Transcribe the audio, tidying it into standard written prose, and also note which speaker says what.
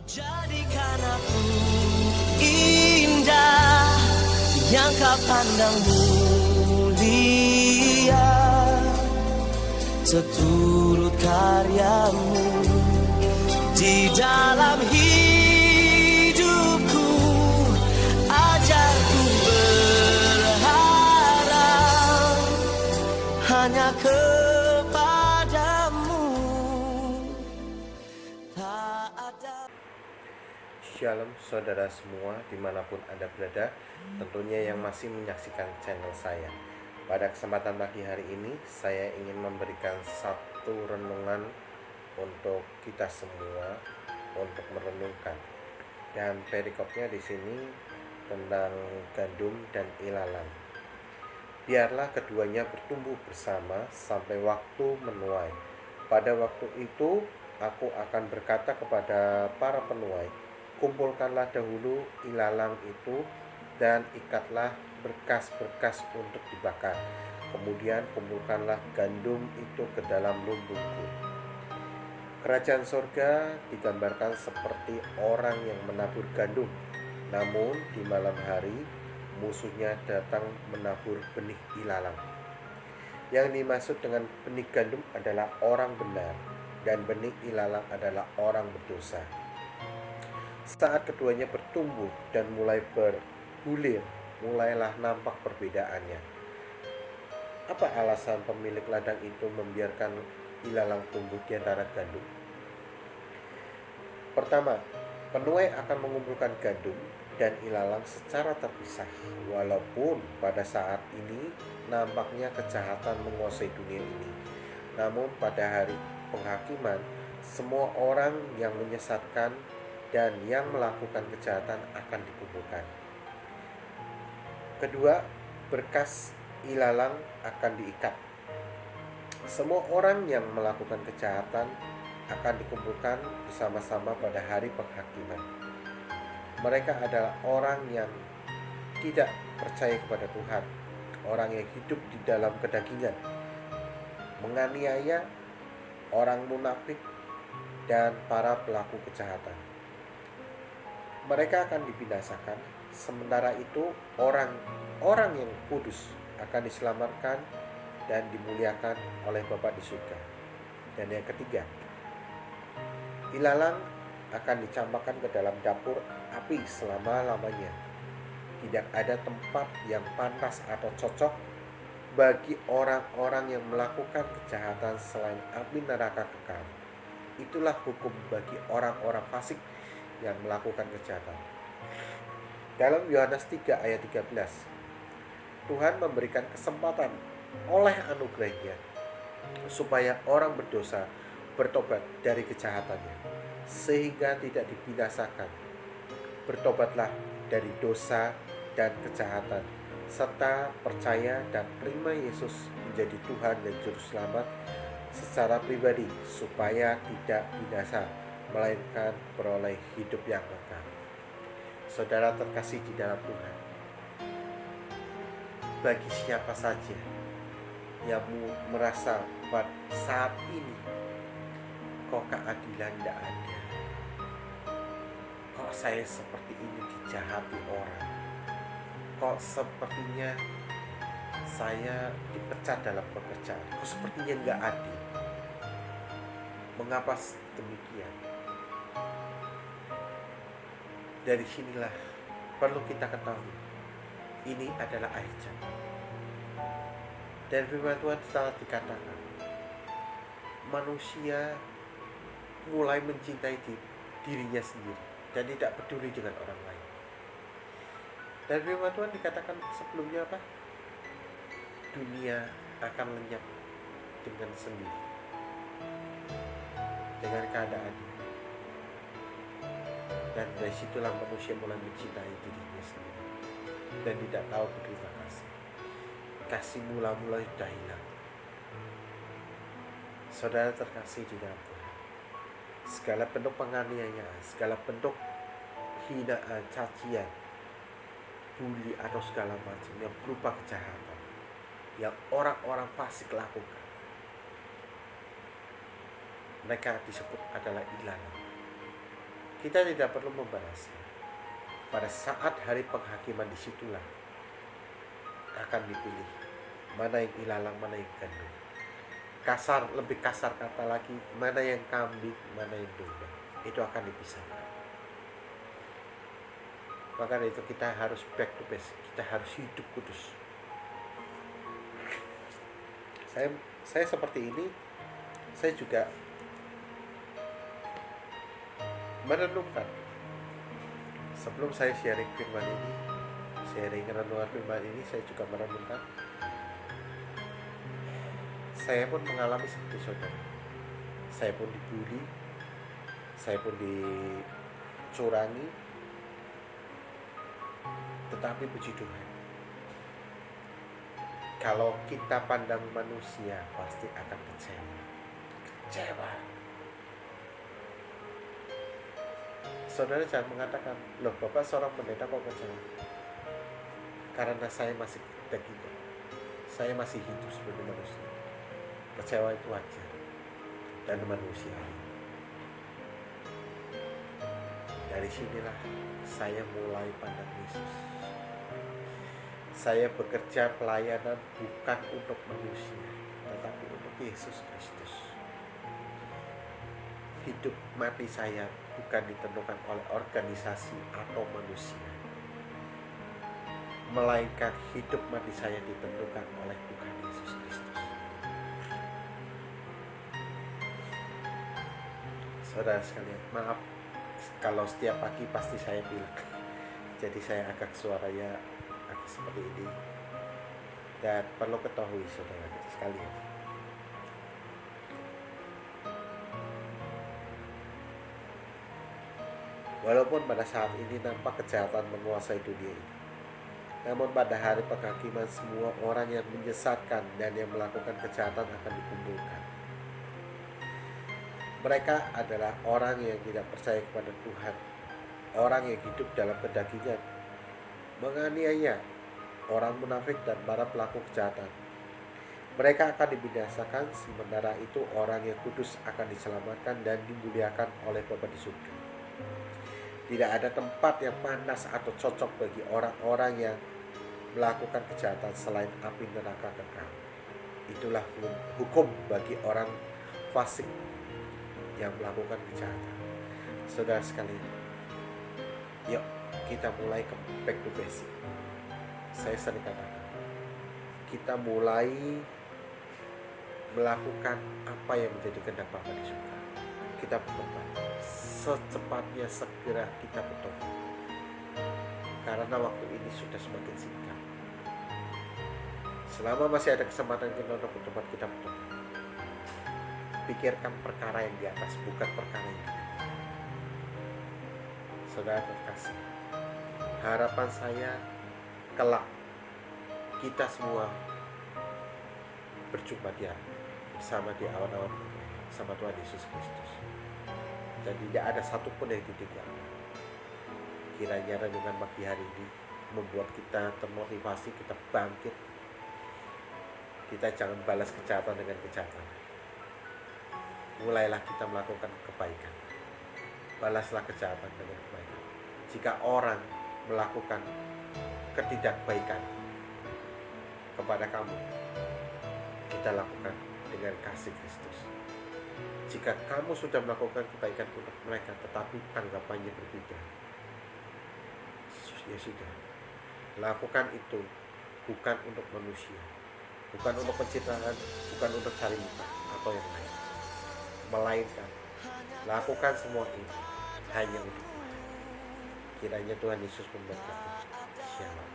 Speaker 1: Jadikan aku indah yang kau pandang mulia, seturut karyamu di dalam hidupku. Ajarku berharap hanya kepadamu, tak ada.
Speaker 2: Shalom saudara semua dimanapun Anda berada, tentunya yang masih menyaksikan channel saya. Pada kesempatan pagi hari ini, saya ingin memberikan satu renungan untuk kita semua untuk merenungkan. Dan perikopnya di sini tentang gandum dan ilalang. Biarlah keduanya bertumbuh bersama sampai waktu menuai. Pada waktu itu, aku akan berkata kepada para penuai, kumpulkanlah dahulu ilalang itu dan ikatlah berkas-berkas untuk dibakar. Kemudian kumpulkanlah gandum itu ke dalam lumbungku. Kerajaan sorga digambarkan seperti orang yang menabur gandum. Namun di malam hari musuhnya datang menabur benih ilalang. Yang dimaksud dengan benih gandum adalah orang benar, dan benih ilalang adalah orang berdosa. Saat keduanya bertumbuh dan mulai bergulir, mulailah nampak perbedaannya. Apa alasan pemilik ladang itu membiarkan ilalang tumbuh di antara gandum? Pertama, penuai akan mengumpulkan gandum dan ilalang secara terpisah. Walaupun pada saat ini nampaknya kejahatan menguasai dunia ini, namun pada hari penghakiman, semua orang yang menyesatkan dan yang melakukan kejahatan akan dikumpulkan. Kedua, berkas ilalang akan diikat. Semua orang yang melakukan kejahatan akan dikumpulkan bersama-sama pada hari penghakiman. Mereka adalah orang yang tidak percaya kepada Tuhan, orang yang hidup di dalam kedagingan, menganiaya, orang munafik, dan para pelaku kejahatan. Mereka akan dibinasakan, sementara itu orang yang kudus akan diselamatkan dan dimuliakan oleh Bapa di surga. Dan yang ketiga, ilalang akan dicampakkan ke dalam dapur api selama-lamanya. Tidak ada tempat yang pantas atau cocok bagi orang-orang yang melakukan kejahatan selain api neraka kekal. Itulah hukum bagi orang-orang fasik yang melakukan kejahatan. Dalam Yohanes 3 ayat 13, Tuhan memberikan kesempatan oleh anugerahnya supaya orang berdosa bertobat dari kejahatannya sehingga tidak dibinasakan. Bertobatlah dari dosa dan kejahatan serta percaya dan terima Yesus menjadi Tuhan dan Juru Selamat secara pribadi supaya tidak binasa, melainkan beroleh hidup yang kekal. Saudara terkasih di dalam Tuhan, bagi siapa saja yang merasa pada saat ini kok keadilan tidak ada, kok saya seperti ini dijahati orang, kok sepertinya saya dipecat dalam pekerjaan, kok sepertinya nggak adil, mengapa demikian? Dari sinilah perlu kita ketahui, ini adalah akhir zaman. Dan firman Tuhan telah dikatakan, manusia mulai mencintai dirinya sendiri dan tidak peduli dengan orang lain. Dan firman Tuhan dikatakan sebelumnya apa? Dunia akan lenyap dengan sendiri, dengan keadaannya. Dan dari situlah manusia mulai mencintai dirinya sendiri dan tidak tahu berterima kasih. Kasih mula-mula sudah hilang. Saudara terkasih di dalam Tuhan, segala bentuk penganiayaan, segala bentuk hinaan, cacian, bully atau segala macam yang berupa kejahatan yang orang-orang fasik lakukan, mereka disebut adalah ilalang. Kita tidak perlu membalasnya. Pada saat hari penghakiman, disitulah akan dipilih mana yang ilalang, mana yang gandum. Lebih kasar kata lagi, mana yang kambing, mana yang domba. Itu akan dipisahkan. Maka dari itu kita harus back to basic. Kita harus hidup kudus. Saya seperti ini. Saya juga merenungkan sebelum saya sharing firman ini, sharing renungan firman ini, saya juga merenungkan. Saya pun mengalami seperti saudara. Saya pun dibully, saya pun dicurangi. Tetapi puji Tuhan, kalau kita pandang manusia pasti akan kecewa. Saudara jangan mengatakan, loh Bapak seorang pendeta kok kecewa? Karena saya masih daging, saya masih hidup sebagai manusia. Kecewa itu wajar dan manusiawi. Dari sinilah saya mulai pandang Yesus. Saya bekerja pelayanan bukan untuk manusia, tetapi untuk Yesus Kristus. Hidup mati saya bukan ditentukan oleh organisasi atau manusia, melainkan hidup mati saya ditentukan oleh Tuhan Yesus Kristus. Saudara sekalian, maaf kalau setiap pagi pasti saya bilang, jadi saya agak suaranya agak seperti ini. Dan perlu ketahui saudara sekalian, walaupun pada saat ini nampak kejahatan menguasai dunia ini, namun pada hari penghakiman semua orang yang menyesatkan dan yang melakukan kejahatan akan dikumpulkan. Mereka adalah orang yang tidak percaya kepada Tuhan, orang yang hidup dalam kedagingan, menganiaya, orang munafik dan para pelaku kejahatan. Mereka akan dibinasakan, sementara itu orang yang kudus akan diselamatkan dan dimuliakan oleh Bapa di surga. Tidak ada tempat yang panas atau cocok bagi orang-orang yang melakukan kejahatan selain api neraka kekal. Itulah hukum bagi orang fasik yang melakukan kejahatan. Saudara sekalian, yuk kita mulai back to basic. Saya sering katakan, kita mulai melakukan apa yang menjadi kehendak Bapa di surga. Kita bertobat, secepatnya segera kita bertobat, karena waktu ini sudah semakin singkat. Selama masih ada kesempatan kita untuk bertobat, kita bertobat. Pikirkan perkara yang di atas, bukan perkara yang di bawah. Saudara terkasih, harapan saya kelak kita semua berjumpa dia bersama di awan-awan bersama Tuhan Yesus Kristus, dan tidak ada satupun yang ditinggalkan. Kiranya renungan pagi hari ini membuat kita termotivasi, kita bangkit. Kita jangan balas kejahatan dengan kejahatan. Mulailah kita melakukan kebaikan. Balaslah kejahatan dengan kebaikan. Jika orang melakukan ketidakbaikan kepada kamu, kita lakukan dengan kasih Kristus. Jika kamu sudah melakukan kebaikan untuk mereka tetapi tanggapannya berbeda, ya sudah, lakukan itu bukan untuk manusia, bukan untuk pencitraan, bukan untuk cari muka atau yang lain, melainkan lakukan semua ini hanya untuk Tuhan. Kiranya Tuhan Yesus memberkati. Shalom.